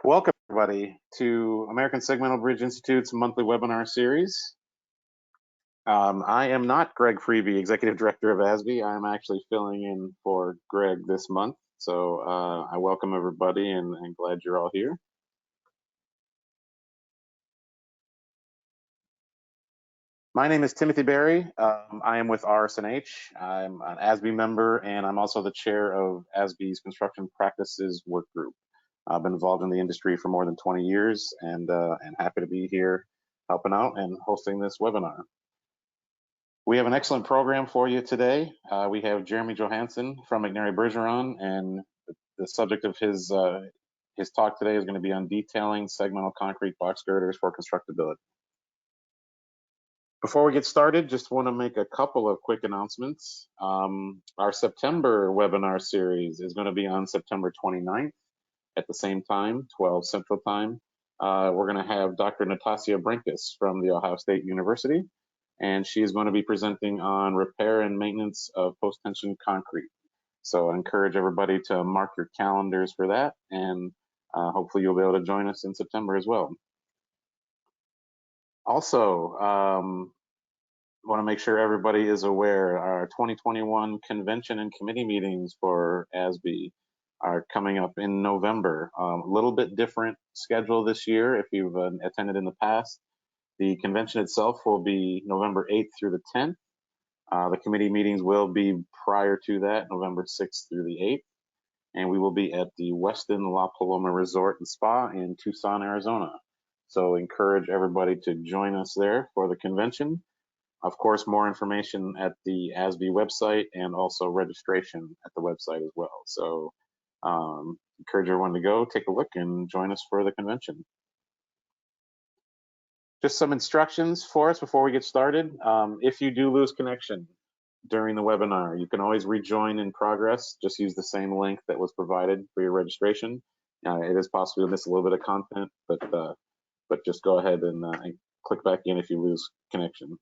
Welcome, everybody, to American Segmental Bridge Institute's monthly webinar series. I am not Greg Freeby, Executive Director of ASBI. I'm actually filling in for Greg this month. So I welcome everybody and glad you're all here. My name is Timothy Berry. I am with RS&H. I'm an ASBI member, and I'm also the chair of ASBI's Construction Practices Work Group. I've been involved in the industry for more than 20 years and happy to be here helping out and hosting this webinar. We have an excellent program for you today. We have Jeremy Johannesen from McNary Bergeron, and the subject of his talk today is going to be on detailing segmental concrete box girders for constructability. Before we get started, just want to make a couple of quick announcements. Our September webinar series is going to be on September 29th at the same time, 12 Central Time. We're going to have Dr. Natasja Brinkus from the Ohio State University, and she's going to be presenting on repair and maintenance of post-tension concrete. So I encourage everybody to mark your calendars for that, and hopefully you'll be able to join us in September as well. Also, want to make sure everybody is aware, our 2021 convention and committee meetings for ASBI are coming up in November. A little bit different schedule this year if you've attended in the past. The convention itself will be November 8th through the 10th. The committee meetings will be prior to that, November 6th through the 8th. And we will be at the Westin La Paloma Resort and Spa in Tucson, Arizona. So encourage everybody to join us there for the convention. Of course, more information at the ASBI website and also registration at the website as well. So encourage everyone to go take a look and join us for the convention. Just some instructions for us before we get started. If you do lose connection during the webinar, you can always rejoin in progress. Just use the same link that was provided for your registration. It is possible to miss a little bit of content, but just go ahead and click back in if you lose connection.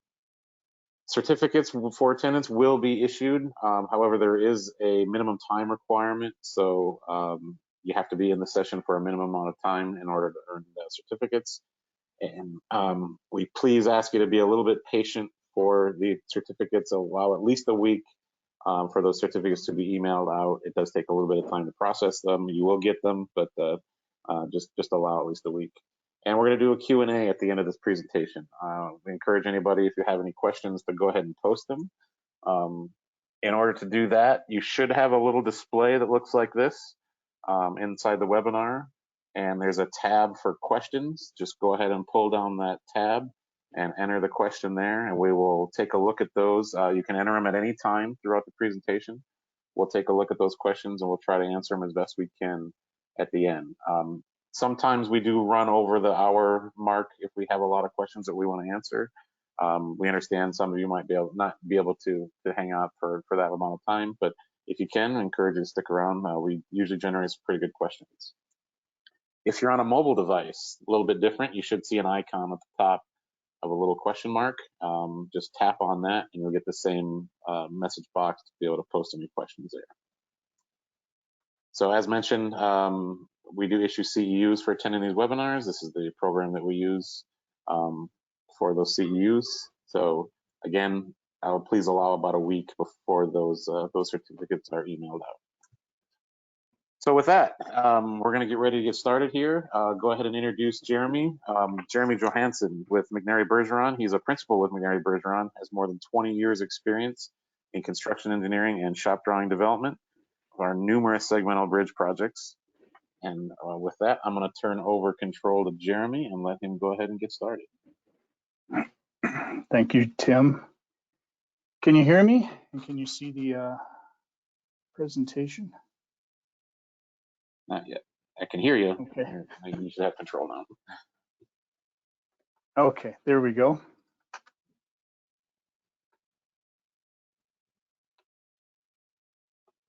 Certificates for attendance will be issued. However, there is a minimum time requirement, so you have to be in the session for a minimum amount of time in order to earn the certificates. And we please ask you to be a little bit patient for the certificates. Allow at least a week for those certificates to be emailed out. It does take a little bit of time to process them. You will get them, but just allow at least a week. And we're going to do a Q&A at the end of this presentation. We encourage anybody, if you have any questions, to go ahead and post them. In order to do that, you should have a little display that looks like this inside the webinar. And there's a tab for questions. Just go ahead and pull down that tab and enter the question there, and we will take a look at those. You can enter them at any time throughout the presentation. We'll take a look at those questions and we'll try to answer them as best we can at the end. Sometimes we do run over the hour mark if we have a lot of questions that we want to answer. We understand some of you might not be able to hang out for that amount of time, but if you can, I encourage you to stick around. We usually generate some pretty good questions. If you're on a mobile device, a little bit different, you should see an icon at the top of a little question mark. Just tap on that and you'll get the same message box to be able to post any questions there. So as mentioned, we do issue CEUs for attending these webinars. This is the program that we use for those CEUs. So again, please allow about a week before those certificates are emailed out. So with that, we're going to get ready to get started here. Go ahead and introduce Jeremy. Jeremy Johannesen with McNary Bergeron. He's a principal with McNary Bergeron, has more than 20 years experience in construction engineering and shop drawing development of our numerous segmental bridge projects. And with that, I'm going to turn over control to Jeremy and let him go ahead and get started. Thank you, Tim. Can you hear me? And can you see the presentation? Not yet. I can hear you. Okay. You should have control now. Okay, there we go.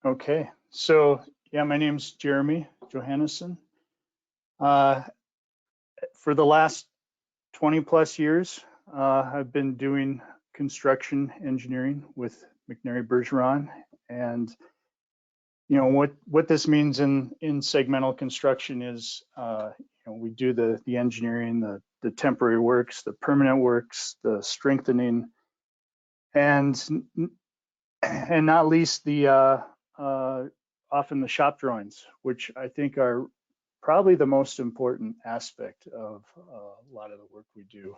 Okay, so yeah, my name's Jeremy Johannesen. For the last 20 plus years, I've been doing construction engineering with McNary Bergeron, and You know, what this means in segmental construction is, you know, we do the engineering, the temporary works, the permanent works, the strengthening, and not least the often the shop drawings, which I think are probably the most important aspect of a lot of the work we do.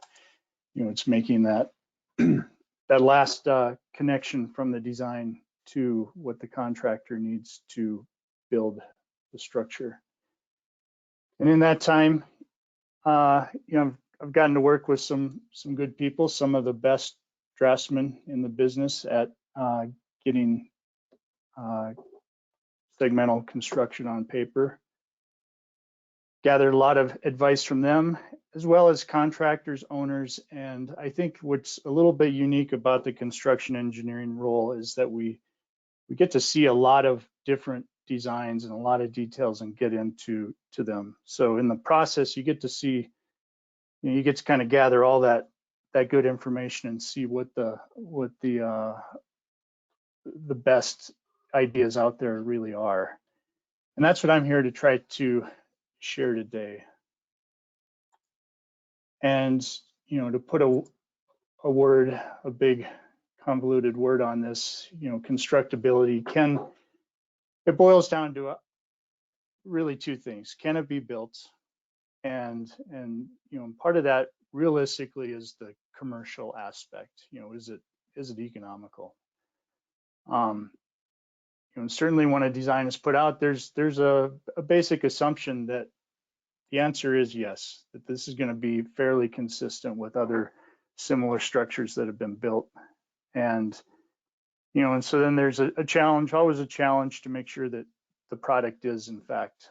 You know, it's making that that last connection from the design to what the contractor needs to build the structure. And in that time, you know, I've gotten to work with some good people, some of the best draftsmen in the business at getting segmental construction on paper. Gathered a lot of advice from them, as well as contractors, owners, and I think what's a little bit unique about the construction engineering role is that we get to see a lot of different designs and a lot of details and get into them. So in the process, you get to see, you know, you get to kind of gather all that good information and see what the best ideas out there really are. And that's what I'm here to try to share today. And, you know, to put a word, a big convoluted word on this, you know, constructability it boils down to really two things. Can it be built? And, you know, part of that realistically is the commercial aspect. You know, is it economical? You know, certainly when a design is put out, there's a basic assumption that the answer is yes, that this is going to be fairly consistent with other similar structures that have been built. And, you know, and so then there's a challenge, always a challenge to make sure that the product is in fact,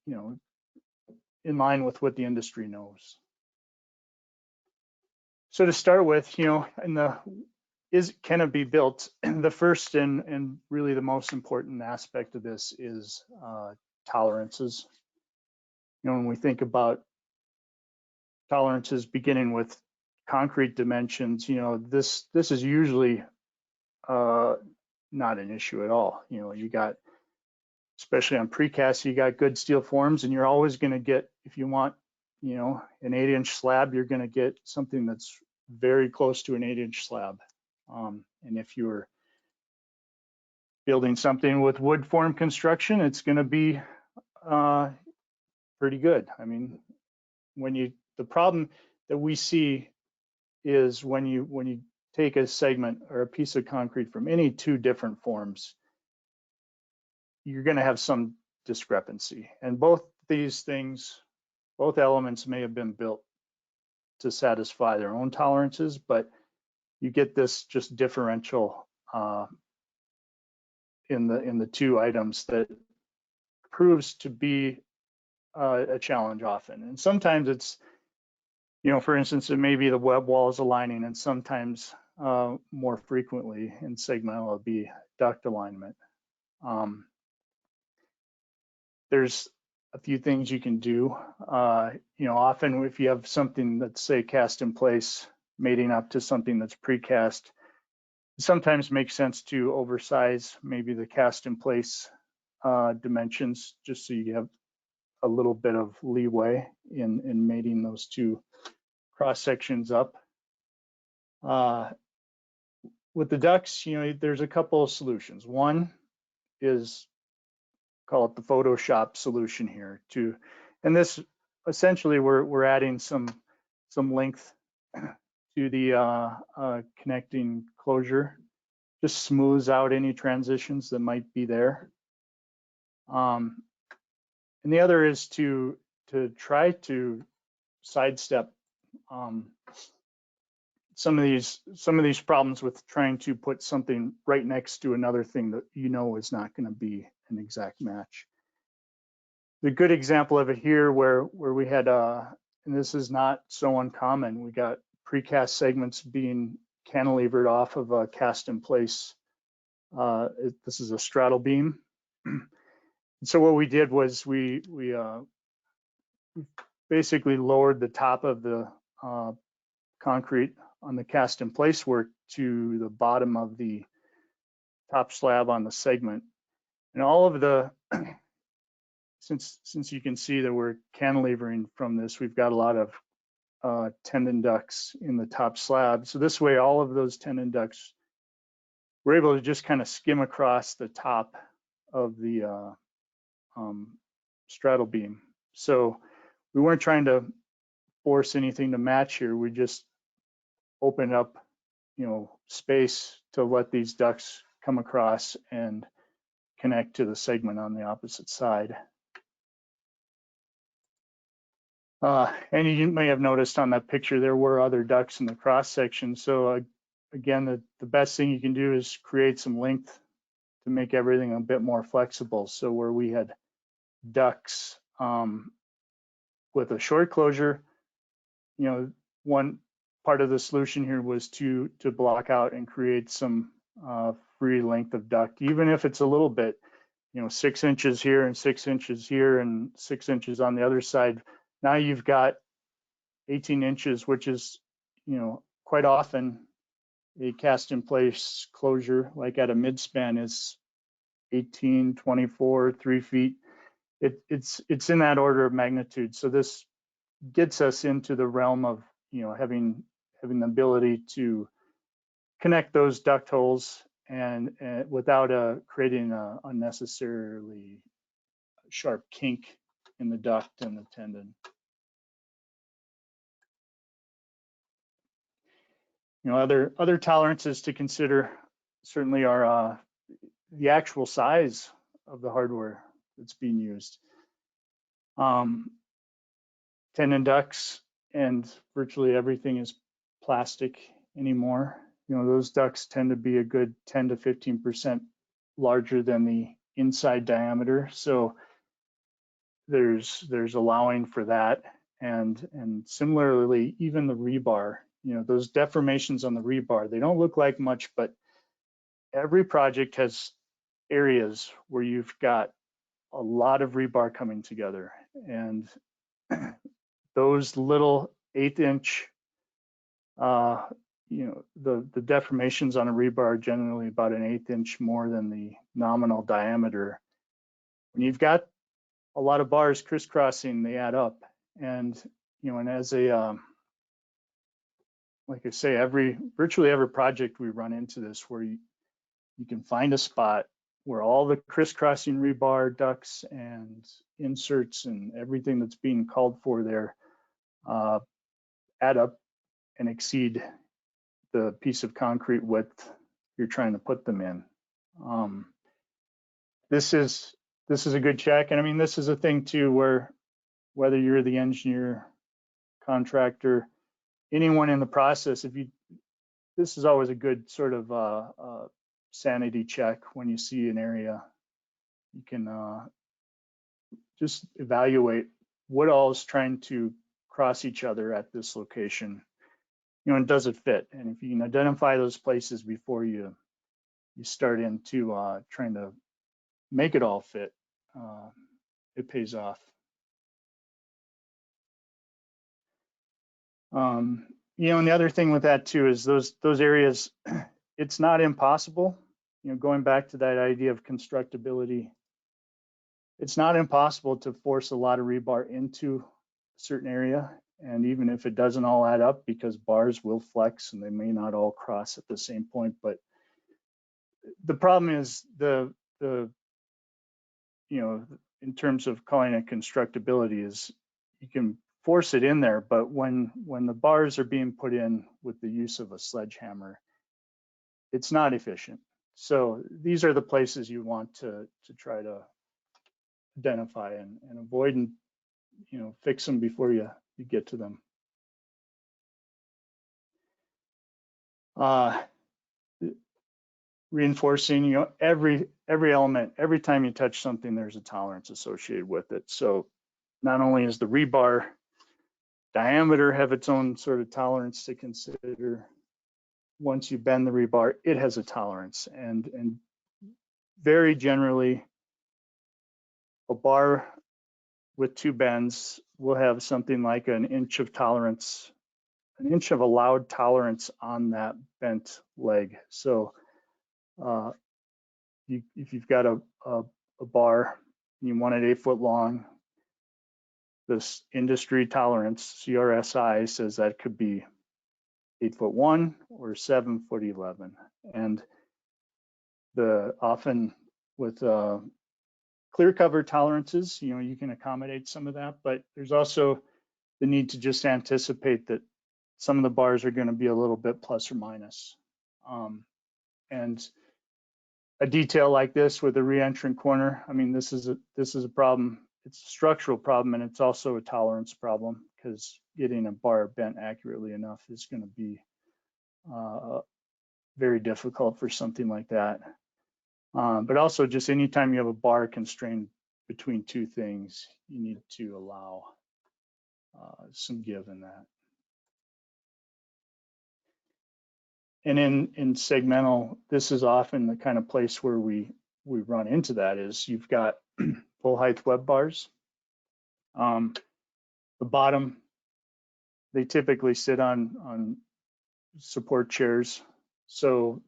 you know, in line with what the industry knows. So to start with, you know, can it be built? The first and really the most important aspect of this is tolerances. You know, when we think about tolerances beginning with concrete dimensions, you know, this is usually not an issue at all. You know, you got, especially on precast, you got good steel forms, and you're always going to get, if you want, you know, an 8-inch slab, you're going to get something that's very close to an 8-inch slab. And if you're building something with wood form construction, it's going to be pretty good. I mean, the problem that we see is when you take a segment or a piece of concrete from any two different forms, you're going to have some discrepancy. And both these things, both elements may have been built to satisfy their own tolerances, but you get this just differential in the two items that proves to be a challenge often. And sometimes it's, you know, for instance, it may be the web walls aligning, and sometimes more frequently in segmental it'll be duct alignment. There's a few things you can do. You know, often if you have something that's, say, cast in place, mating up to something that's precast, it sometimes makes sense to oversize maybe the cast in place dimensions, just so you have a little bit of leeway in mating those two cross sections up. With the ducts, you know, there's a couple of solutions. One is, call it the Photoshop solution here, and this essentially we're adding some length to the connecting closure, just smooths out any transitions that might be there. And the other is to try to sidestep some of these problems with trying to put something right next to another thing that you know is not going to be an exact match. The good example of it here where we had, and this is not so uncommon, we got precast segments being cantilevered off of a cast in place. This is a straddle beam. And so what we did was we basically lowered the top of the concrete on the cast in place work to the bottom of the top slab on the segment. And all of the, since you can see that we're cantilevering from this, we've got a lot of tendon ducts in the top slab. So this way, all of those tendon ducts, we're able to just kind of skim across the top of the straddle beam. So we weren't trying to force anything to match here. We just opened up, space to let these ducts come across and connect to the segment on the opposite side. And you may have noticed on that picture, there were other ducts in the cross section. So again, the best thing you can do is create some length to make everything a bit more flexible. So where we had ducts with a short closure, one part of the solution here was to block out and create some free length of duct, even if it's a little bit, 6 inches here and 6 inches here and 6 inches on the other side. Now you've got 18 inches, which is, quite often a cast in place closure, like at a midspan, is 18, 24, 3 feet. It's in that order of magnitude. So this gets us into the realm of, having the ability to connect those duct holes and without creating an unnecessarily sharp kink in the duct and the tendon. Other tolerances to consider certainly are the actual size of the hardware that's being used. Tendon ducts, and virtually everything is plastic anymore. Those ducts tend to be a good 10 to 15% larger than the inside diameter. So there's allowing for that. And similarly, even the rebar, those deformations on the rebar, they don't look like much, but every project has areas where you've got a lot of rebar coming together. And those little 1/8 inch, the deformations on a rebar are generally about an 1/8 inch more than the nominal diameter. When you've got a lot of bars crisscrossing, they add up. And, and as like I say, virtually every project we run into this, where you can find a spot where all the crisscrossing rebar ducts and inserts and everything that's being called for there add up and exceed the piece of concrete width you're trying to put them in. This is a good check. And I mean, this is a thing too, where whether you're the engineer, contractor, anyone in the process, this is always a good sort of sanity check. When you see an area, you can just evaluate what all is trying to cross each other at this location, and does it fit? And if you can identify those places before you start into trying to make it all fit, it pays off. And the other thing with that too is those areas, it's not impossible. Going back to that idea of constructability, it's not impossible to force a lot of rebar into a certain area. And even if it doesn't all add up, because bars will flex and they may not all cross at the same point. But the problem is in terms of calling it constructability, is you can force it in there, but when the bars are being put in with the use of a sledgehammer, it's not efficient. So these are the places you want to try to identify and avoid, and fix them before you get to them. Reinforcing, every element, every time you touch something, there's a tolerance associated with it. So not only is the rebar diameter have its own sort of tolerance to consider, once you bend the rebar, it has a tolerance. And very generally, a bar with 2 bends will have something like an inch of tolerance, an inch of allowed tolerance on that bent leg. So if you've got a bar and you want it 8 foot long, this industry tolerance, CRSI, says that could be 8'1" or 7'11". And often with clear cover tolerances, you can accommodate some of that, but there's also the need to just anticipate that some of the bars are going to be a little bit plus or minus. And a detail like this with a re-entrant corner, I mean, this is a problem. It's a structural problem, and it's also a tolerance problem, because getting a bar bent accurately enough is going to be very difficult for something like that. But also, just anytime you have a bar constrained between two things, you need to allow some give in that. And in segmental, this is often the kind of place where we run into that, is you've got full height web bars. The bottom, they typically sit on support chairs. So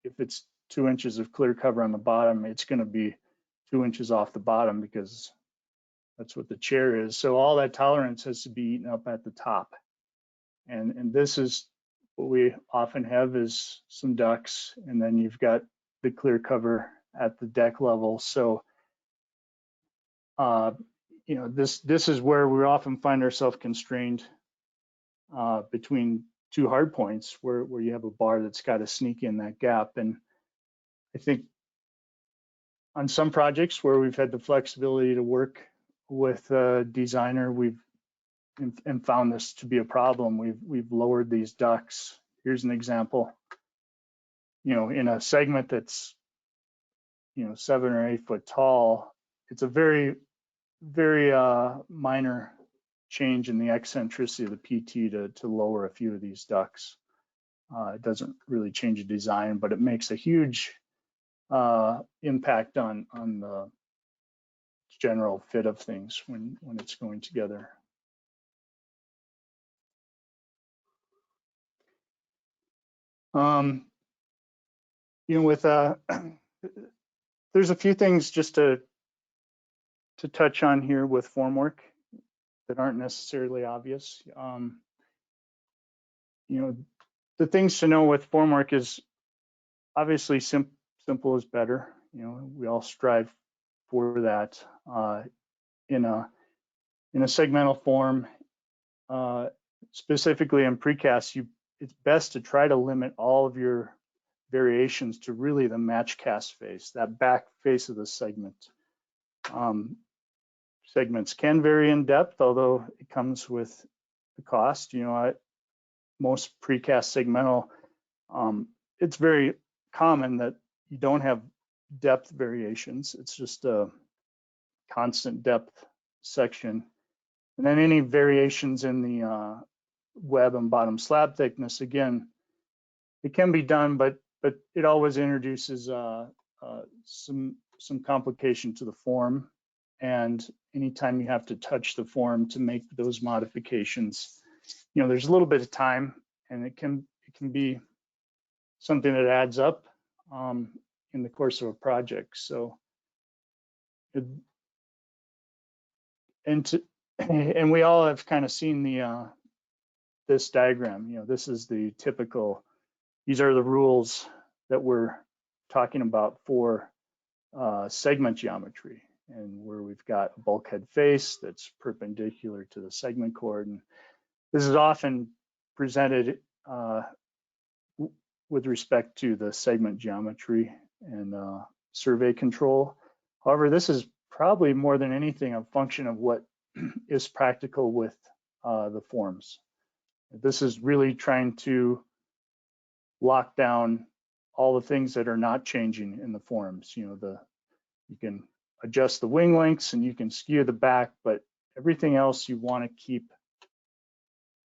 if it's 2 inches of clear cover on the bottom, it's going to be 2 inches off the bottom, because that's what the chair is. So all that tolerance has to be eaten up at the top. And this is what we often have, is some ducts, and then you've got the clear cover at the deck level. So this is where we often find ourselves constrained between two hard points, where you have a bar that's got to sneak in that gap. And I think on some projects where we've had the flexibility to work with a designer, we've found this to be a problem. We've lowered these ducts. Here's an example. In a segment that's 7 or 8 foot tall, it's a very, very minor change in the eccentricity of the PT to lower a few of these ducts. It doesn't really change the design, but it makes a huge impact on the general fit of things when it's going together. There's a few things just to touch on here with formwork that aren't necessarily obvious. The things to know with formwork is obviously simple is better. We all strive for that. In a segmental form, specifically in precast, it's best to try to limit all of your variations to really the match cast face, that back face of the segment. Segments can vary in depth, although it comes with the cost. Most precast segmental, it's very common that you don't have depth variations. It's just a constant depth section. And then any variations in the web and bottom slab thickness, again, it can be done, but it always introduces some complication to the form. And anytime you have to touch the form to make those modifications, there's a little bit of time, and it can be something that adds up in the course of a project. So, and we all have kind of seen this diagram. This is the typical. These are the rules that we're talking about for segment geometry, and where we've got a bulkhead face that's perpendicular to the segment chord. And this is often presented with respect to the segment geometry and survey control. However, this is probably more than anything a function of what is practical with the forms. This is really trying to lock down all the things that are not changing in the forms. You can adjust the wing lengths and you can skew the back, but everything else you want to keep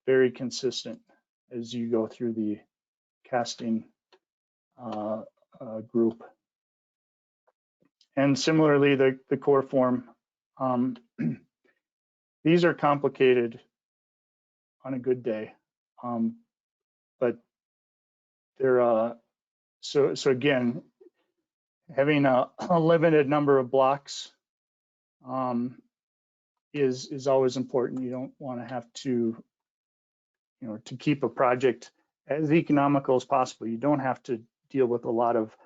very consistent as you go through the casting group. And similarly, the core form, these are complicated on a good day, but they're so again, having a limited number of blocks is always important. You don't want to have to, to keep a project as economical as possible. You don't have to deal with a lot of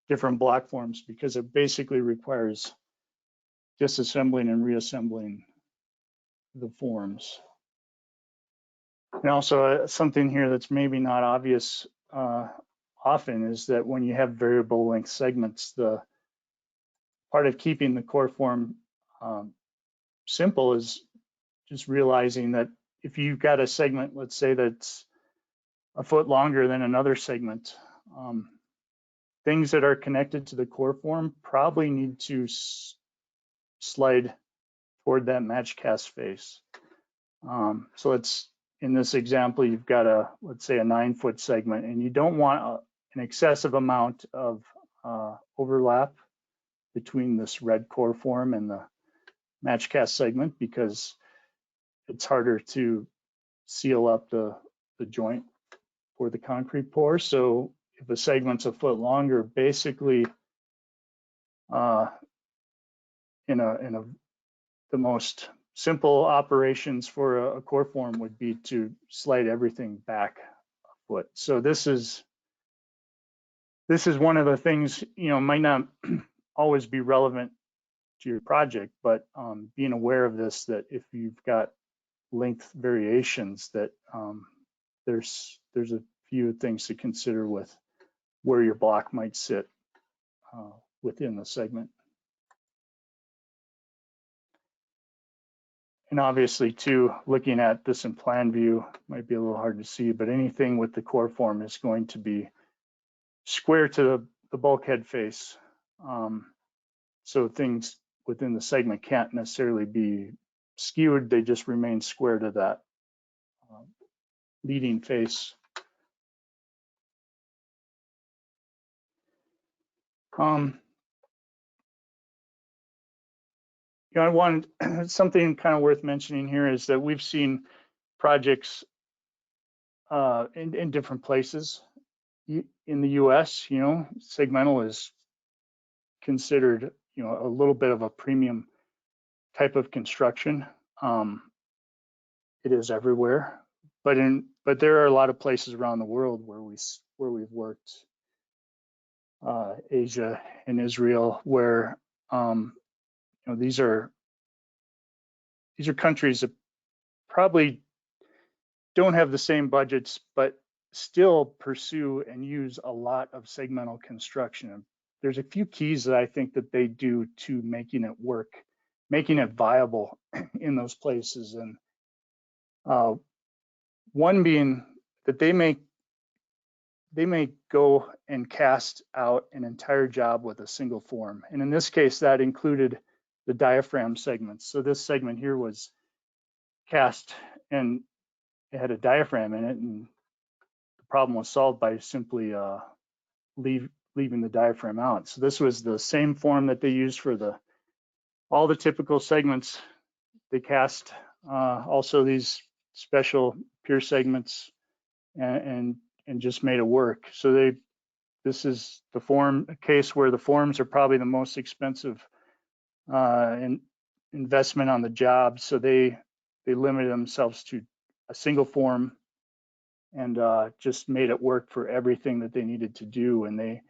different block forms because it basically requires disassembling and reassembling the forms. And also something here that's maybe not obvious often is that when you have variable length segments, the part of keeping the core form simple is just realizing that if you've got a segment, let's say that's a foot longer than another segment, things that are connected to the core form probably need to slide toward that match cast face. So it's, in this example, you've got let's say a 9-foot segment, and you don't want an excessive amount of overlap between this red core form and the match cast segment because it's harder to seal up the joint for the concrete pour. So if a segment's a foot longer, basically the most simple operations for a core form would be to slide everything back a foot. So this is one of the things, might not always be relevant to your project, but being aware of this, that if you've got length variations, that there's a few things to consider with where your block might sit within the segment. And obviously too, looking at this in plan view might be a little hard to see, but anything with the core form is going to be square to the bulkhead face. So things within the segment can't necessarily be skewed, they just remain square to that leading face. I wanted something kind of worth mentioning here is that we've seen projects in different places. In the US, segmental is considered, a little bit of a premium type of construction. It is everywhere, but there are a lot of places around the world where we've worked, Asia and Israel, where these are countries that probably don't have the same budgets, but still pursue and use a lot of segmental construction. There's a few keys that I think that they do to making it work, making it viable in those places. And one being that they may go and cast out an entire job with a single form. And in this case, that included the diaphragm segments. So this segment here was cast and it had a diaphragm in it, and the problem was solved by simply leaving the diaphragm out. So this was the same form that they used for all the typical segments. They cast also these special pure segments and just made it work. So this is the case where the forms are probably the most expensive investment on the job. So they limited themselves to a single form and just made it work for everything that they needed to do. And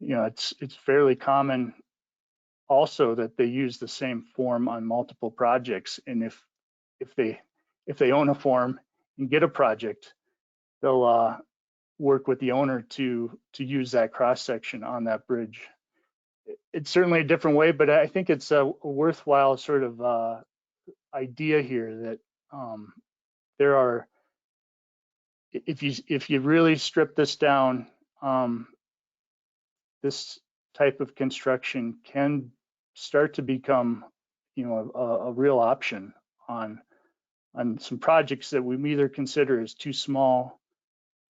it's fairly common also that they use the same form on multiple projects. And if they own a form and get a project, they'll work with the owner to use that cross section on that bridge. It's certainly a different way, but I think it's a worthwhile sort of idea here that there are, if you really strip this down, this type of construction can start to become, a real option on some projects that we either consider as too small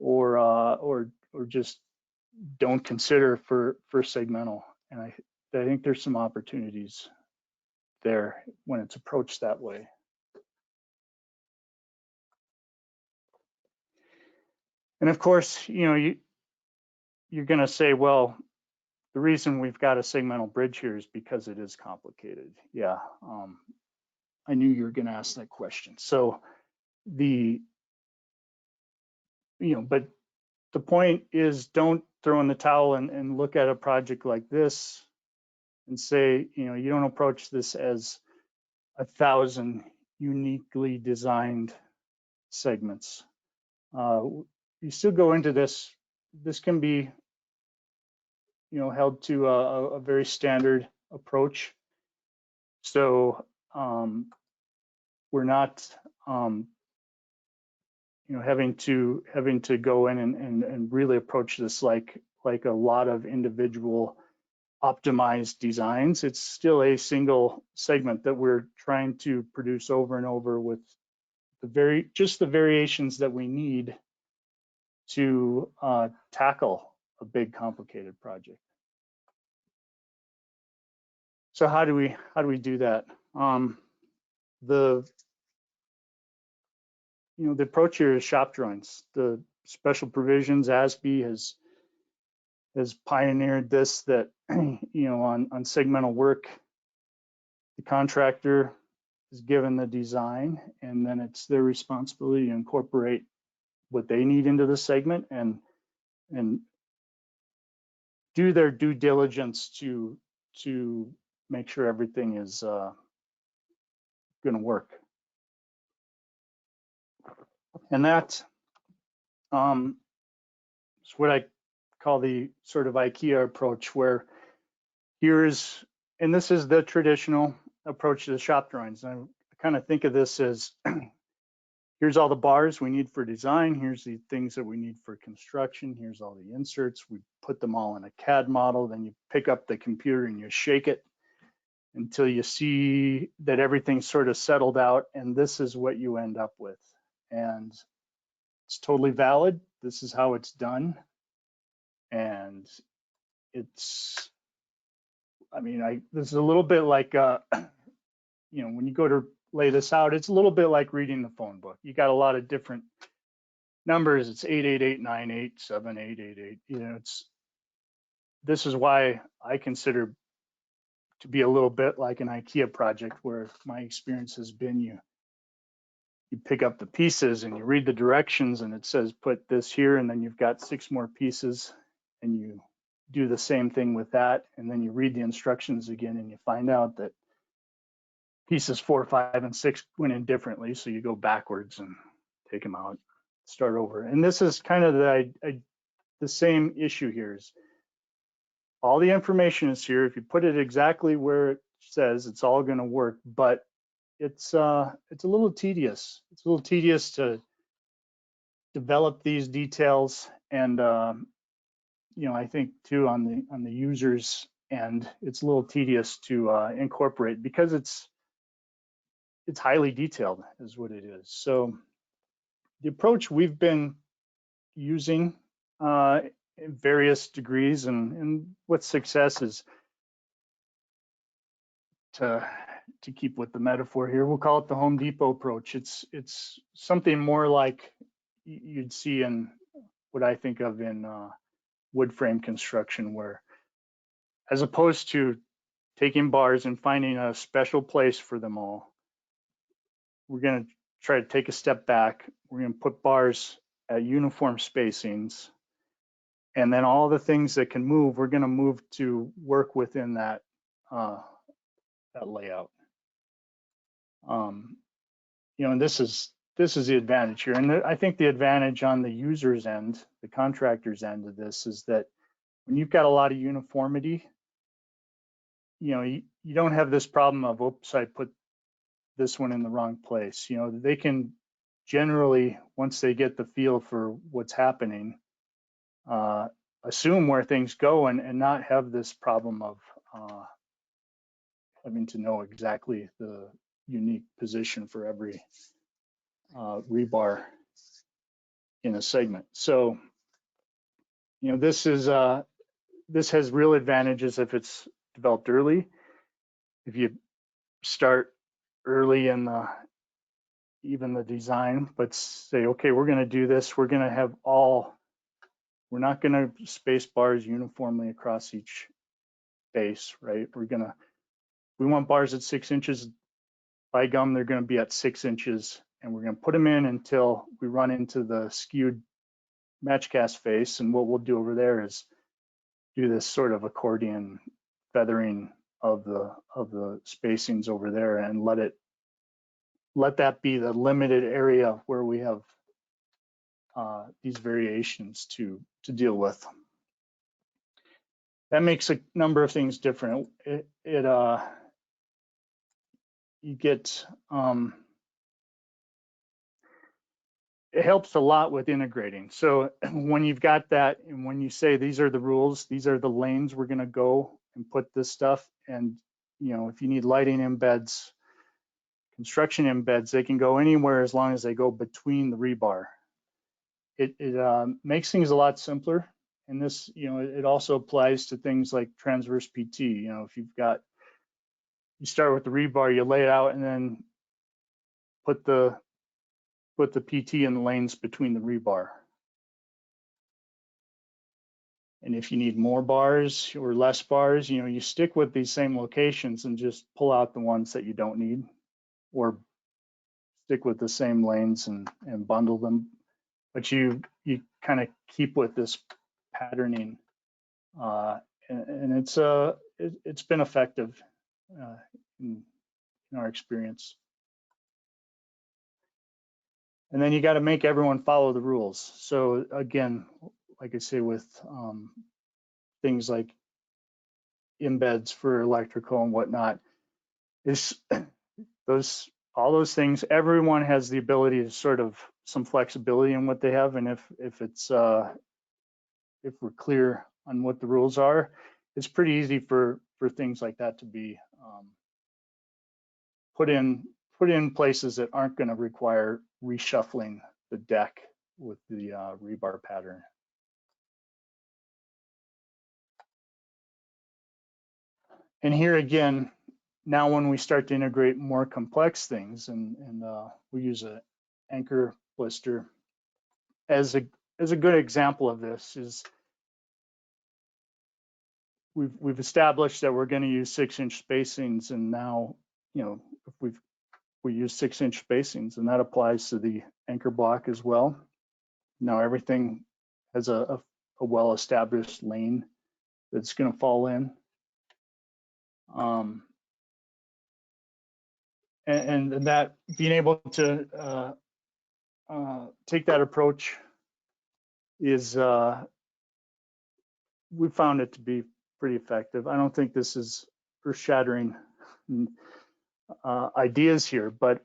or just don't consider for segmental. And I think there's some opportunities there when it's approached that way. And of course, you're going to say, well, the reason we've got a segmental bridge here is because it is complicated. Yeah, I knew you were going to ask that question. So but the point is, don't throw in the towel and look at a project like this and say, you don't approach this as 1,000 uniquely designed segments. You still go into this. This can be, held to a very standard approach. So we're not, having to go in and really approach this like a lot of individual optimized designs. It's still a single segment that we're trying to produce over and over with just the variations that we need to tackle a big complicated project. So how do we do that? The approach here is shop drawings. The special provisions, ASBI has pioneered this, that on segmental work, the contractor is given the design, and then it's their responsibility to incorporate what they need into the segment and do their due diligence to make sure everything is going to work. And that is what I call the sort of IKEA approach, where and this is the traditional approach to the shop drawings. I kind of think of this as here's all the bars we need for design. Here's the things that we need for construction. Here's all the inserts. We put them all in a CAD model. Then you pick up the computer and you shake it until you see that everything's sort of settled out. And this is what you end up with. And it's totally valid. This is how it's done. And this is a little bit like, when you go to lay this out, it's a little bit like reading the phone book. You got a lot of different numbers. It's 888987888. This is why I consider to be a little bit like an IKEA project, where my experience has been you pick up the pieces and you read the directions and it says put this here, and then you've got 6 more pieces and you do the same thing with that, and then you read the instructions again and you find out that pieces 4, 5, and 6 went in differently, so you go backwards and take them out, start over. And this is kind of the same issue here. Is all the information is here. If you put it exactly where it says, it's all going to work, but it's a little tedious. It's a little tedious to develop these details, and I think too on the users end, it's a little tedious to incorporate, because it's highly detailed, is what it is. So the approach we've been using in various degrees, and what success is, to keep with the metaphor here, we'll call it the Home Depot approach. It's something more like you'd see in what I think of in wood frame construction, where as opposed to taking bars and finding a special place for them all, we're going to try to take a step back. We're going to put bars at uniform spacings, and then all the things that can move, we're going to move to work within that layout. And this is the advantage here, and I think the advantage on the user's end, the contractor's end of this, is that when you've got a lot of uniformity, you don't have this problem of, oops, I put this one in the wrong place. They can generally, once they get the feel for what's happening, assume where things go and not have this problem of having to know exactly the unique position for every rebar in a segment. So, this has real advantages if it's developed early. If you start early in even the design, but say, okay, we're going to do this. We're going to have we're not going to space bars uniformly across each base, right? We want bars at 6 inches. By gum, they're going to be at 6 inches, and we're going to put them in until we run into the skewed match cast face. And what we'll do over there is do this sort of accordion feathering of the spacings over there, and let that be the limited area where we have these variations to deal with. That makes a number of things different. You get it helps a lot with integrating. So when you've got that, and when you say these are the rules, these are the lanes we're going to go and put this stuff, and if you need lighting embeds, construction embeds, they can go anywhere as long as they go between the rebar. It makes things a lot simpler. And this, it also applies to things like transverse PT. If you start with the rebar, you lay it out, and then put the PT in the lanes between the rebar. And if you need more bars or less bars, you stick with these same locations and just pull out the ones that you don't need, or stick with the same lanes and bundle them. But you kind of keep with this patterning, and it's been effective in our experience. And then you got to make everyone follow the rules. So again, like I say, with things like embeds for electrical and whatnot, all those things, everyone has the ability to sort of some flexibility in what they have. And if we're clear on what the rules are, it's pretty easy for things like that to be put in places that aren't going to require reshuffling the deck with the rebar pattern. And here again, now when we start to integrate more complex things, and we use an anchor blister as a good example of this, is we've established that we're going to use 6-inch spacings, and now if we use 6-inch spacings, and that applies to the anchor block as well. Now everything has a well-established lane that's going to fall in. And that being able to take that approach is, we found it to be pretty effective. I don't think this is earth-shattering ideas here, but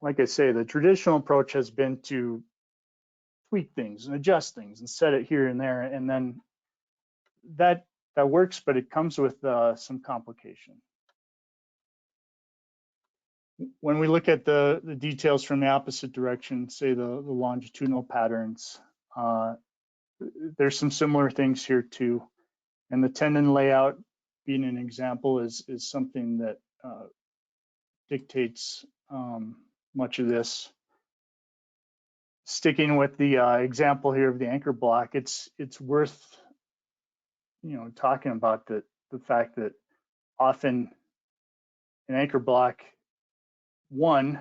like I say, the traditional approach has been to tweak things and adjust things and set it here and there, and then that works, but it comes with some complication. When we look at the details from the opposite direction, say the longitudinal patterns, there's some similar things here too. And the tendon layout being an example is something that dictates much of this. Sticking with the example here of the anchor block, it's worth talking about the fact that often an anchor block, one,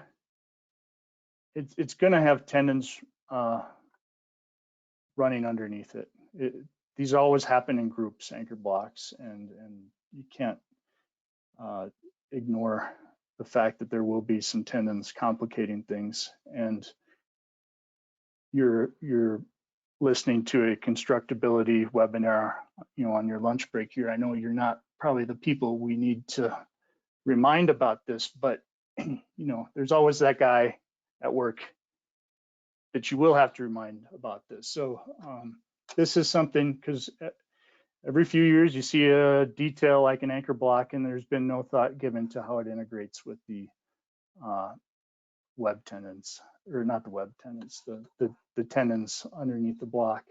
it's going to have tendons running underneath it. These always happen in groups, anchor blocks, and you can't ignore the fact that there will be some tendons complicating things. And you're listening to a constructability webinar, on your lunch break here. I know you're not probably the people we need to remind about this, but there's always that guy at work that you will have to remind about this. So this is something, because every few years you see a detail like an anchor block, and there's been no thought given to how it integrates with the web tendons, or not the web tendons, the tendons underneath the block.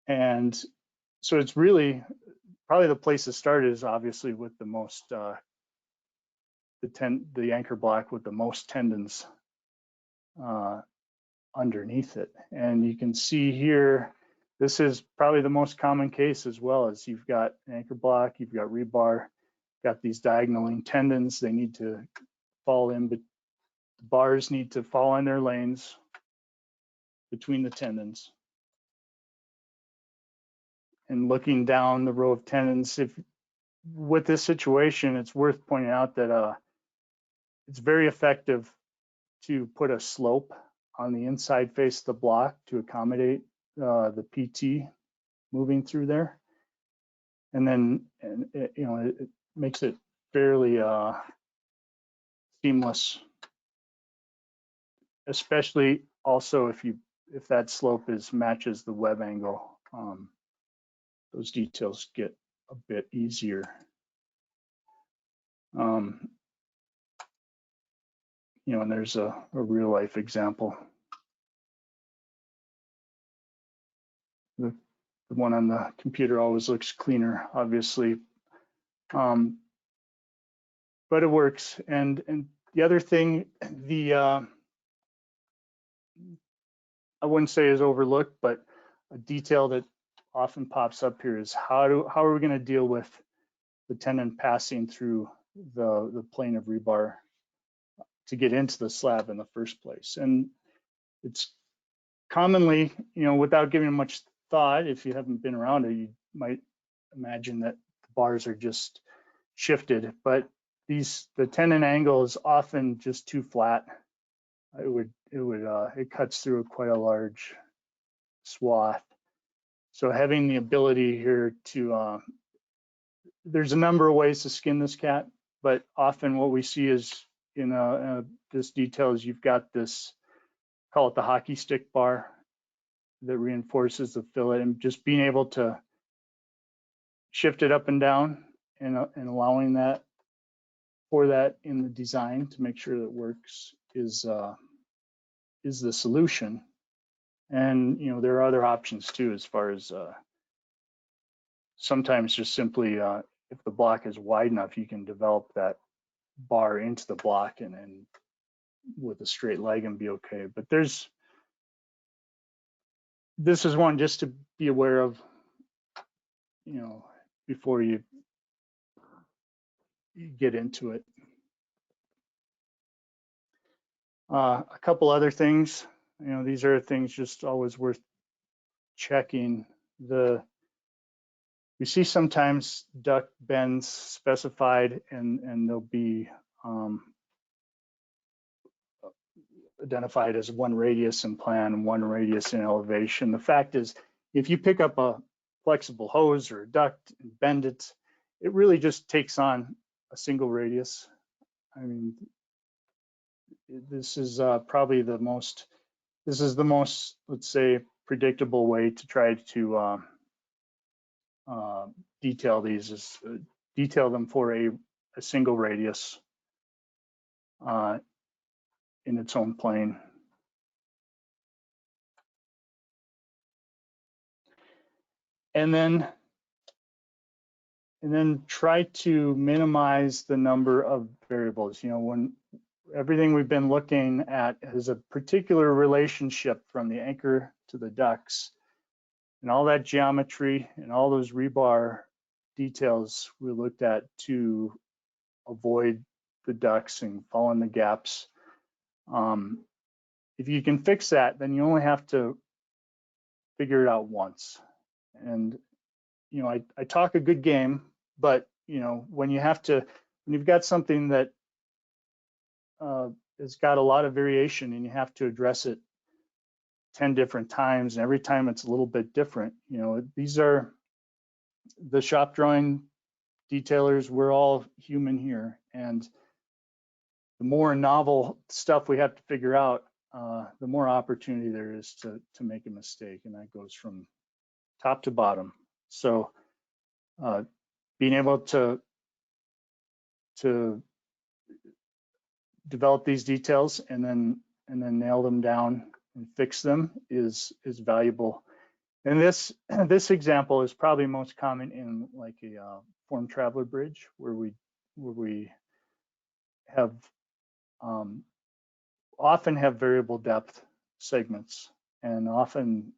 And so it's really probably the place to start is obviously with the most the anchor block with the most tendons underneath it. And you can see here This is probably the most common case as well, as you've got an anchor block, you've got rebar, got these diagonaling tendons. They need to fall in, but the bars need to fall in their lanes between the tendons. And looking down the row of tendons, if with this situation, it's worth pointing out that it's very effective to put a slope on the inside face of the block to accommodate the PT moving through there. And then, it makes it fairly seamless, especially also if that slope matches the web angle. Those details get a bit easier. And there's a real life example. The one on the computer always looks cleaner, obviously, but it works. And the other thing, I wouldn't say is overlooked, but a detail that often pops up here is how are we going to deal with the tendon passing through the plane of rebar to get into the slab in the first place. And it's commonly, without giving much thought, if you haven't been around it, you might imagine that the bars are just shifted, but the tendon angle is often just too flat. It cuts through quite a large swath. So having the ability here to, there's a number of ways to skin this cat, but often what we see is in this detail is you've got this, call it the hockey stick bar that reinforces the fillet, and just being able to shift it up and down and allowing that for that in the design to make sure that it works is the solution. And there are other options too, as far as sometimes just simply if the block is wide enough, you can develop that bar into the block and with a straight leg and be okay. But this is one just to be aware of, before you get into it. A couple other things, these are things just always worth checking. We see sometimes duct bends specified and they'll be identified as 1 radius in plan, 1 radius in elevation. The fact is, if you pick up a flexible hose or a duct and bend it, it really just takes on a single radius. I mean, this is probably the most, let's say, predictable way to try to detail these is detail them for a single radius in its own plane. And then try to minimize the number of variables. When everything we've been looking at has a particular relationship from the anchor to the ducts, and all that geometry and all those rebar details we looked at to avoid the ducts and fall in the gaps. If you can fix that, then you only have to figure it out once. And I talk a good game, but when you've got something that has got a lot of variation and you have to address it 10 different times, and every time it's a little bit different, these are the shop drawing detailers. We're all human here, and the more novel stuff we have to figure out, the more opportunity there is to make a mistake, and that goes from top to bottom. So being able to develop these details and then nail them down and fix them is valuable. And this example is probably most common in like a form traveler bridge, where we have often have variable depth segments, and often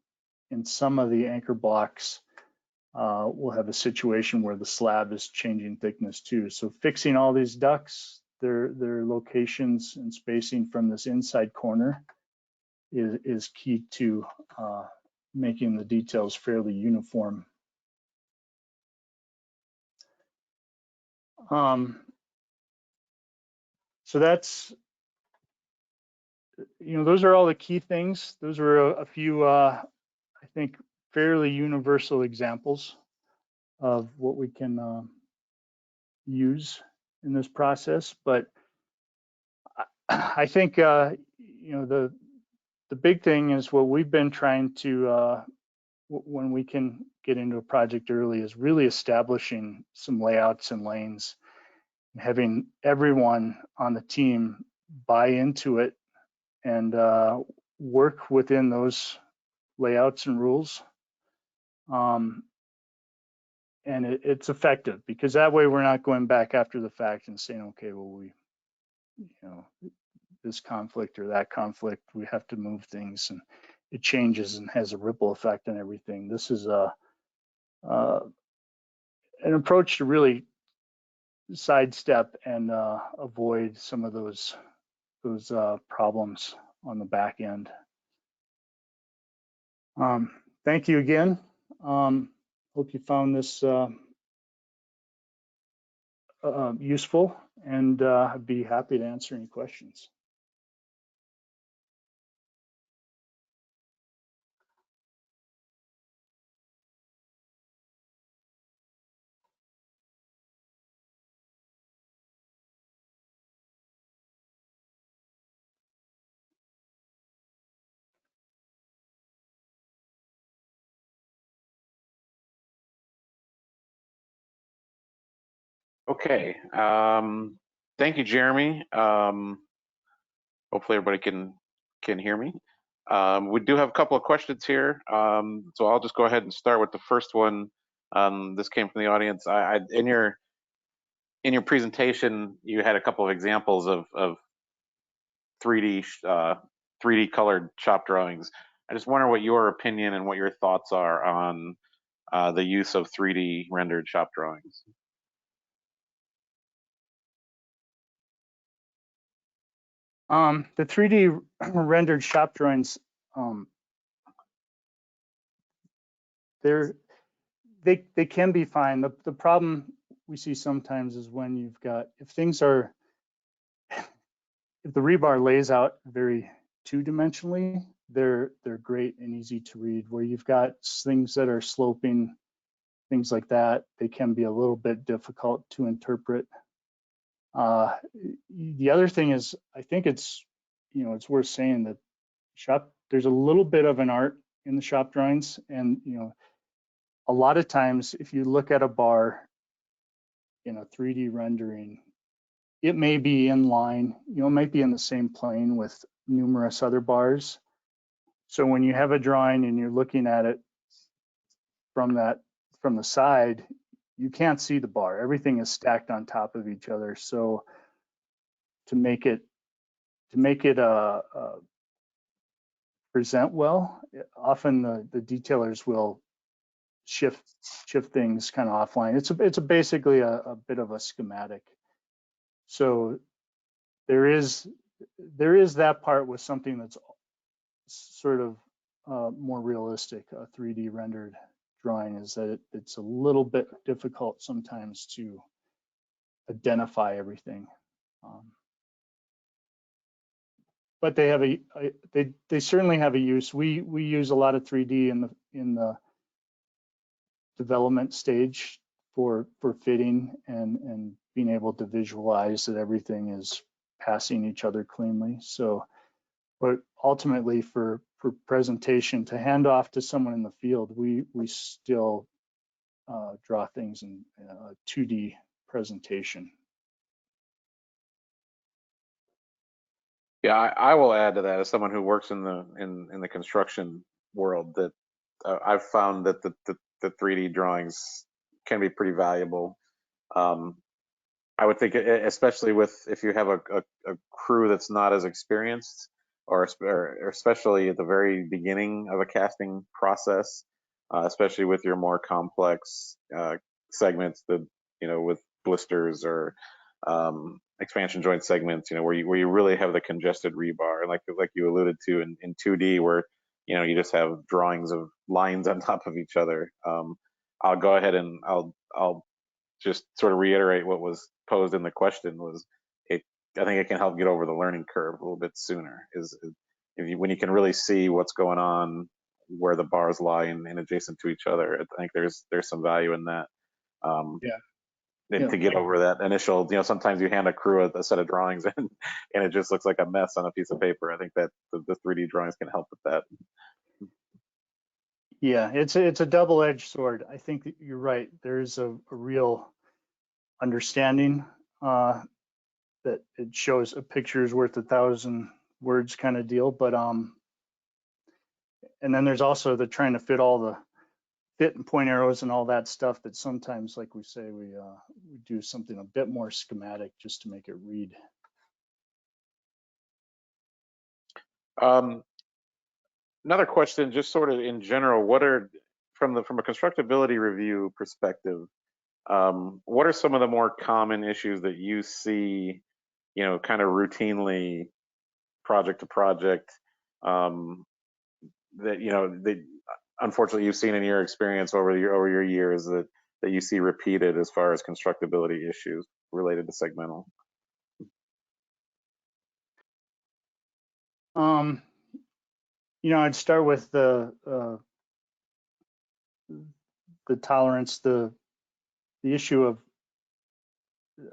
in some of the anchor blocks, we'll have a situation where the slab is changing thickness too. So fixing all these ducts, their locations and spacing from this inside corner is key to making the details fairly uniform. So that's, those are all the key things. Those are a few, I think, fairly universal examples of what we can use in this process. But I think, the big thing is what we've been trying to, when we can get into a project early, is really establishing some layouts and lanes, having everyone on the team buy into it and work within those layouts and rules. And it's effective, because that way we're not going back after the fact and saying, okay, well, this conflict or that conflict, we have to move things, and it changes and has a ripple effect on everything. This is an approach to really sidestep and avoid some of those problems on the back end. Thank you again. Hope you found this useful, and I'd be happy to answer any questions. Okay, thank you, Jeremy. Hopefully everybody can hear me. We do have a couple of questions here, so I'll just go ahead and start with the first one. This came from the audience. In your presentation, you had a couple of examples of 3D colored shop drawings. I just wonder what your opinion and what your thoughts are on the use of 3D rendered shop drawings. The 3D rendered shop drawings, they can be fine. The problem we see sometimes is when you've got, if the rebar lays out very two-dimensionally, they're great and easy to read. Where you've got things that are sloping, things like that, they can be a little bit difficult to interpret. The other thing is, I think it's worth saying that there's a little bit of an art in the shop drawings, and a lot of times if you look at a bar in a 3D rendering, it may be in line, it might be in the same plane with numerous other bars. So when you have a drawing and you're looking at it from the side, you can't see the bar. Everything is stacked on top of each other. So to make it present well, often the detailers will shift things kind of offline. It's basically a bit of a schematic. So there is that part with something that's sort of more realistic. A 3D rendered drawing is that it's a little bit difficult sometimes to identify everything. But they have they certainly have a use. We use a lot of 3D in the development stage for fitting and being able to visualize that everything is passing each other cleanly. So, but ultimately for presentation, to hand off to someone in the field, we still draw things in a 2D presentation. Yeah, I will add to that, as someone who works in the construction world, that I've found that the 3D drawings can be pretty valuable. I would think, especially if you have a crew that's not as experienced, or especially at the very beginning of a casting process, especially with your more complex segments that, with blisters or expansion joint segments, where you really have the congested rebar, and like you alluded to in 2D, where you just have drawings of lines on top of each other. I'll go ahead and I'll just sort of reiterate what was posed in the question. Was it I think it can help get over the learning curve a little bit sooner, is if when you can really see what's going on where the bars lie and adjacent to each other. I think there's some value in that. Yeah. And to get over that initial, sometimes you hand a crew a set of drawings and it just looks like a mess on a piece of paper. I think that the 3D drawings can help with that. Yeah, it's a double-edged sword. I think that you're right. There's a real understanding that it shows a picture is worth 1,000 words kind of deal, but and then there's also the trying to fit all the fit and point arrows and all that stuff that sometimes, like we say, we do something a bit more schematic just to make it read. Another question, just sort of in general, what are from a constructability review perspective, what are some of the more common issues that you see, kind of routinely project to project, that unfortunately you've seen in your experience over your years that you see repeated as far as constructability issues related to segmental? I'd start with the tolerance, the issue of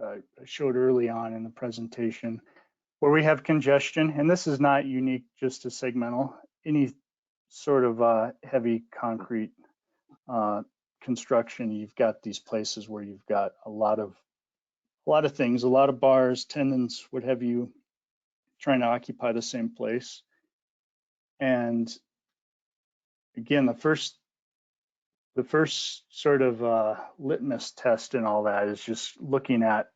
I showed early on in the presentation, where we have congestion, and this is not unique just to segmental. Any sort of heavy concrete construction, you've got these places where you've got a lot of things, a lot of bars, tendons, what have you, trying to occupy the same place. And again, the first sort of litmus test and all that is just looking at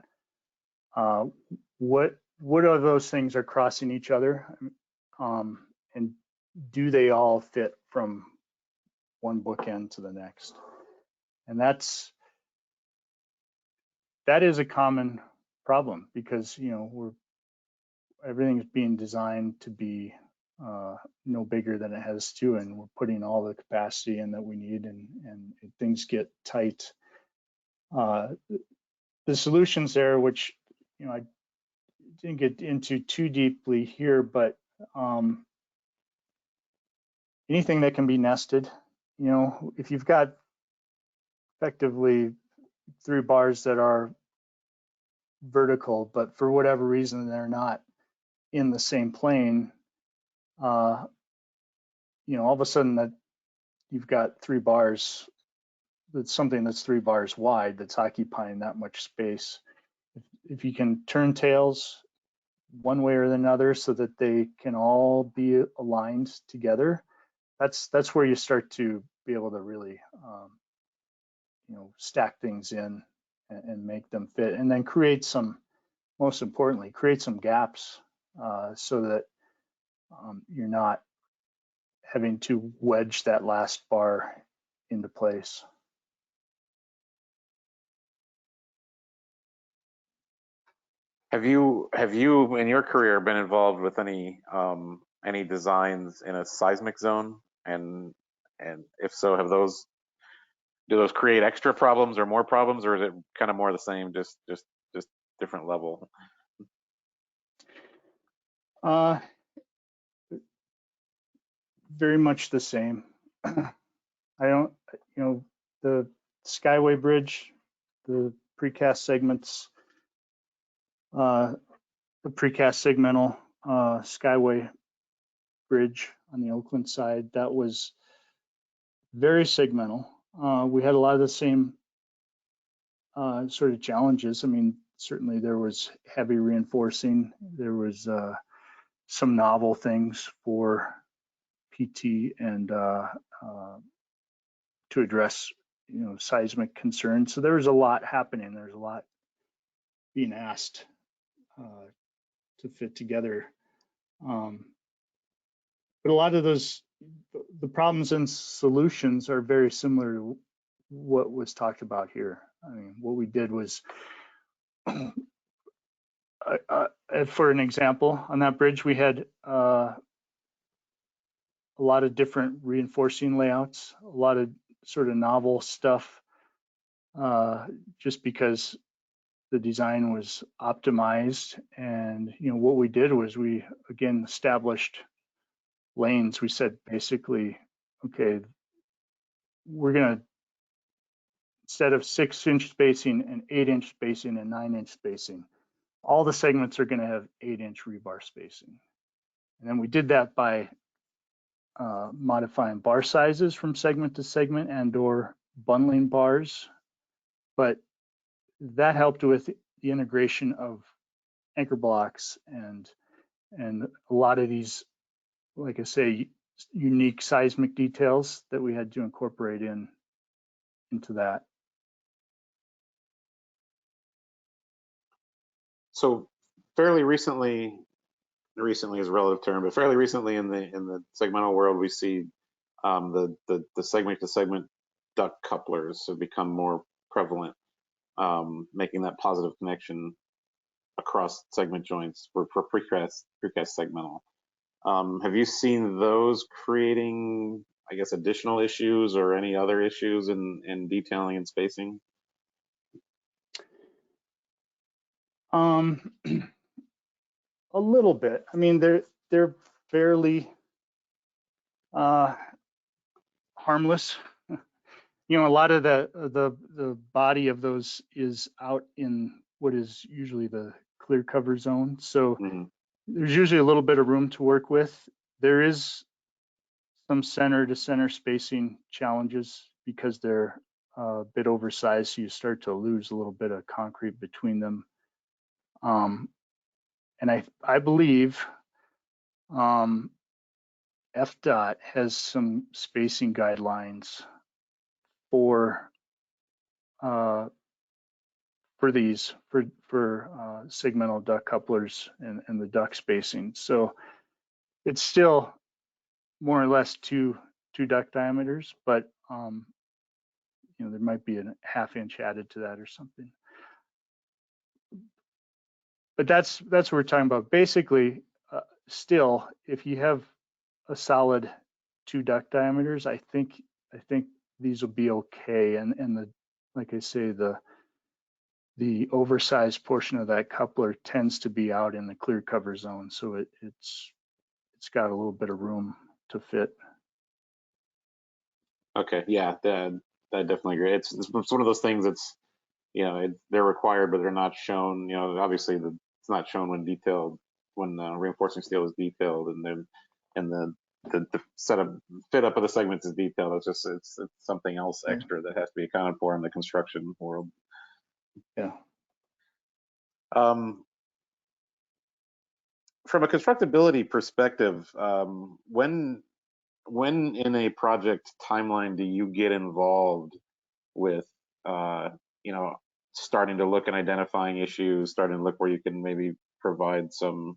what are those things are crossing each other, and do they all fit from one bookend to the next? And that is a common problem, because everything's being designed to be no bigger than it has to, and we're putting all the capacity in that we need, and things get tight. The solutions there, which I didn't get into too deeply here, but anything that can be nested, if you've got effectively 3 bars that are vertical, but for whatever reason they're not in the same plane, all of a sudden that you've got 3 bars, that's something that's 3 bars wide that's occupying that much space. If you can turn tails one way or another so that they can all be aligned together, that's where you start to be able to really stack things in and make them fit, and then most importantly, create some gaps so that you're not having to wedge that last bar into place. Have you in your career been involved with any designs in a seismic zone? And if so, do those create extra problems or more problems, or is it kind of more the same, just different level? Very much the same. I don't, the Skyway Bridge, the precast segments, the precast segmental Skyway Bridge on the Oakland side, that was very segmental. We had a lot of the same sort of challenges. I mean, certainly there was heavy reinforcing. There was some novel things for PT and to address, seismic concerns. So there was a lot happening. There's a lot being asked to fit together. but a lot of those, the problems and solutions are very similar to what was talked about here. I mean, what we did was, for an example, on that bridge, we had a lot of different reinforcing layouts, a lot of sort of novel stuff, just because the design was optimized. And, you know, what we did was we, again, established lanes. We said basically, okay, we're going to, instead of 6-inch spacing and 8-inch spacing and 9-inch spacing, all the segments are going to have 8-inch rebar spacing. And then we did that by modifying bar sizes from segment to segment and or bundling bars. But that helped with the integration of anchor blocks and a lot of these, like I say, unique seismic details that we had to incorporate into that. So fairly recently is a relative term, but fairly recently in the segmental world, we see the segment to segment duct couplers have become more prevalent, making that positive connection across segment joints for precast segmental. Have you seen those creating, I guess, additional issues or any other issues in detailing and spacing? A little bit. I mean, they're fairly harmless. You know, a lot of the body of those is out in what is usually the clear cover zone. So there's usually a little bit of room to work with. There is some center to center spacing challenges because they're a bit oversized. So you start to lose a little bit of concrete between them. And I believe FDOT has some spacing guidelines for segmental duct couplers and the duct spacing. So it's still more or less two duct diameters, but you know, there might be a ½ inch added to that or something. But that's what we're talking about. Basically, still, if you have a solid 2 duct diameters, I think these will be okay. And the, like I say, the oversized portion of that coupler tends to be out in the clear cover zone, so it's got a little bit of room to fit. Okay, yeah, I definitely agree. It's one of those things that's, you know, they're required, but they're not shown. You know, obviously it's not shown when reinforcing steel is detailed, and the setup fit up of the segments is detailed. It's something else extra that has to be accounted for in the construction world. Yeah. From a constructability perspective, when in a project timeline do you get involved with, you know, starting to look and identifying issues, starting to look where you can maybe provide some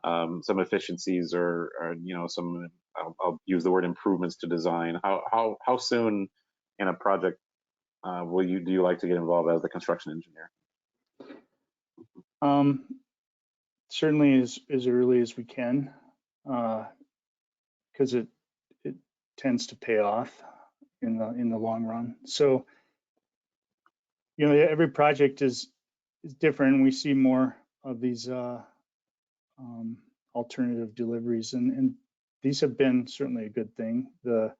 efficiencies or you know, some, I'll use the word improvements to design. How soon in a project do you like to get involved as the construction engineer? Certainly as early as we can, because it tends to pay off in the long run. So, you know, every project is different. We see more of these alternative deliveries, and these have been certainly a good thing. The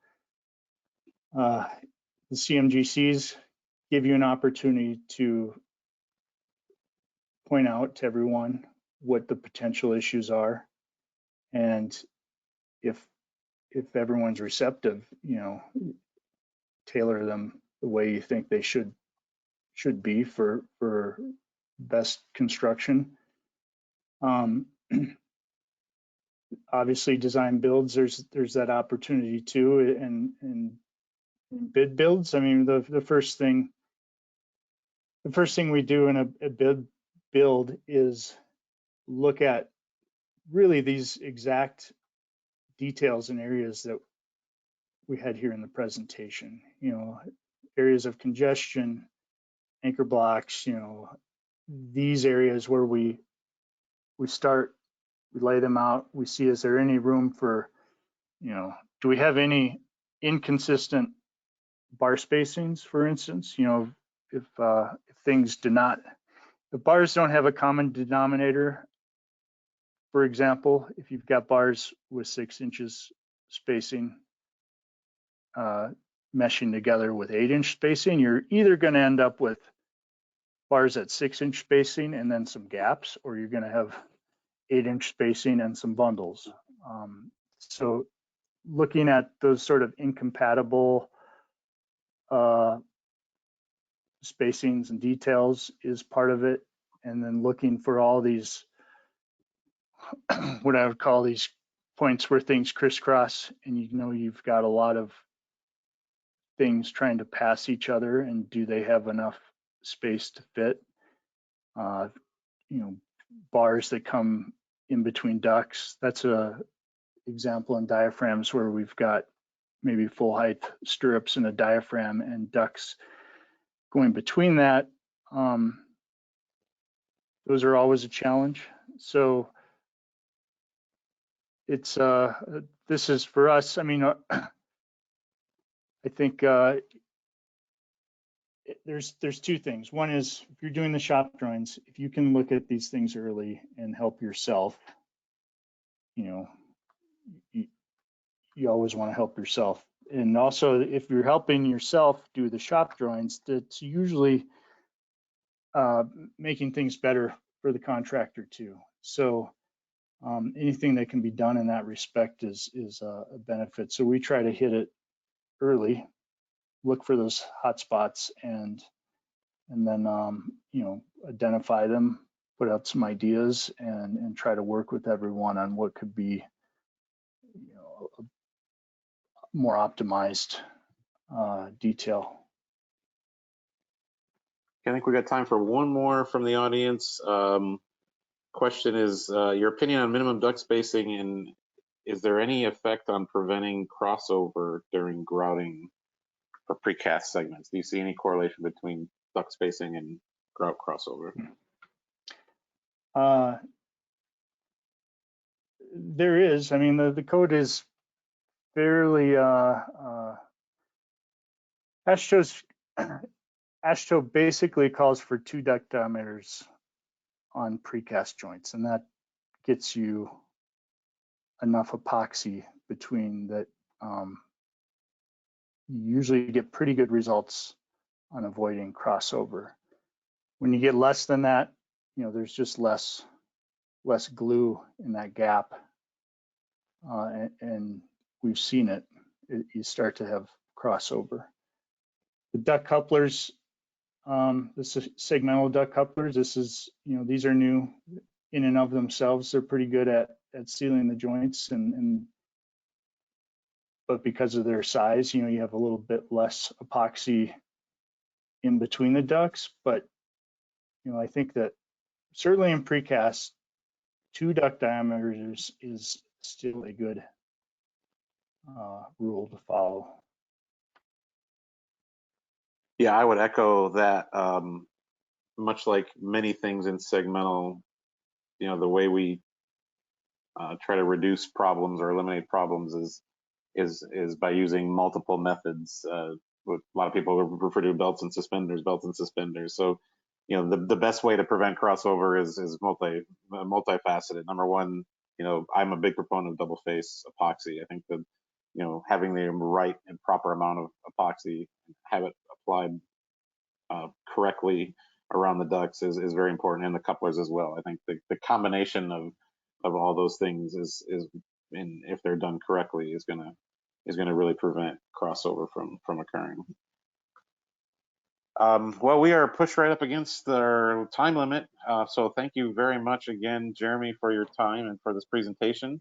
CMGCs give you an opportunity to point out to everyone what the potential issues are, and if everyone's receptive, you know, tailor them the way you think they should be for best construction. Obviously, design builds, there's that opportunity too, and bid builds. I mean, the first thing we do in a bid build is look at really these exact details and areas that we had here in the presentation. Areas of congestion, anchor blocks, these areas where we start, we lay them out, we see, is there any room for, do we have any inconsistent bar spacings, for instance? If things do not, if bars don't have a common denominator, for example, if you've got bars with 6 inches spacing meshing together with 8-inch spacing, you're either going to end up with bars at 6-inch spacing and then some gaps, or you're going to have 8-inch spacing and some bundles. So looking at those sort of incompatible spacings and details is part of it. And then looking for all these, what I would call these points where things crisscross, and you've got a lot of things trying to pass each other, and do they have enough space to fit? Bars that come in between ducts. That's a example in diaphragms where we've got maybe full height stirrups in a diaphragm and ducts going between that. Those are always a challenge. So it's this is for us. I mean, I think there's 2 things. One is, if you're doing the shop drawings, if you can look at these things early and help yourself, you always want to help yourself. And also, if you're helping yourself do the shop drawings, that's usually making things better for the contractor too. So anything that can be done in that respect is a benefit. So we try to hit it early, look for those hot spots, and then identify them, put out some ideas, and try to work with everyone on what could be a more optimized detail. I think we got time for one more from the audience. Question is your opinion on minimum duct spacing, and is there any effect on preventing crossover during grouting for precast segments? Do you see any correlation between duct spacing and grout crossover? There is. I mean, the code is fairly ASHTO basically calls for 2 duct diameters on precast joints, and that gets you enough epoxy between that. You usually get pretty good results on avoiding crossover. When you get less than that, there's just less glue in that gap, and we've seen it. You start to have crossover. The duct couplers, this is segmental duct couplers. This is, these are new in and of themselves. They're pretty good at sealing the joints, but because of their size, you have a little bit less epoxy in between the ducts. But I think that certainly in precast, 2 duct diameters is still a good rule to follow. Yeah, I would echo that. Much like many things in segmental, the way we try to reduce problems or eliminate problems is by using multiple methods. What a lot of people refer to belts and suspenders. So, the best way to prevent crossover is multifaceted. Number one, I'm a big proponent of double face epoxy. I think that, having the right and proper amount of epoxy, have it applied correctly around the ducts is very important, and the couplers as well. I think the combination of all those things is if they're done correctly, is gonna really prevent crossover from occurring. Well, we are pushed right up against our time limit, so thank you very much again, Jeremy, for your time and for this presentation.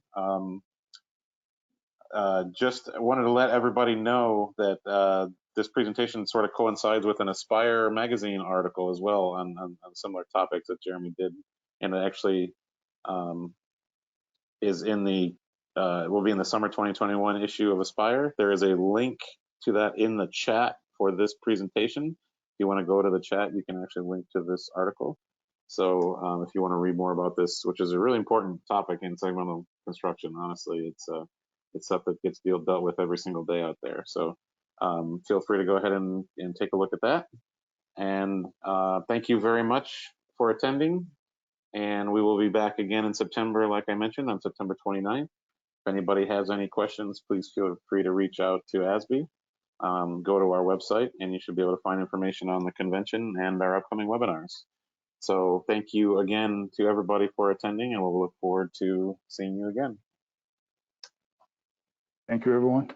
Just wanted to let everybody know that this presentation sort of coincides with an Aspire magazine article as well on similar topics that Jeremy did, and it actually is in the it will be in the summer 2021 issue of Aspire. There is a link to that in the chat for this presentation. If you want to go to the chat, you can actually link to this article. So if you want to read more about this, which is a really important topic in segmental construction, honestly, it's stuff that gets dealt with every single day out there. So feel free to go ahead and take a look at that. And thank you very much for attending. And we will be back again in September, like I mentioned, on September 29th. If anybody has any questions, please feel free to reach out to ASBI. Go to our website, and you should be able to find information on the convention and our upcoming webinars. So thank you again to everybody for attending, and we'll look forward to seeing you again. Thank you, everyone.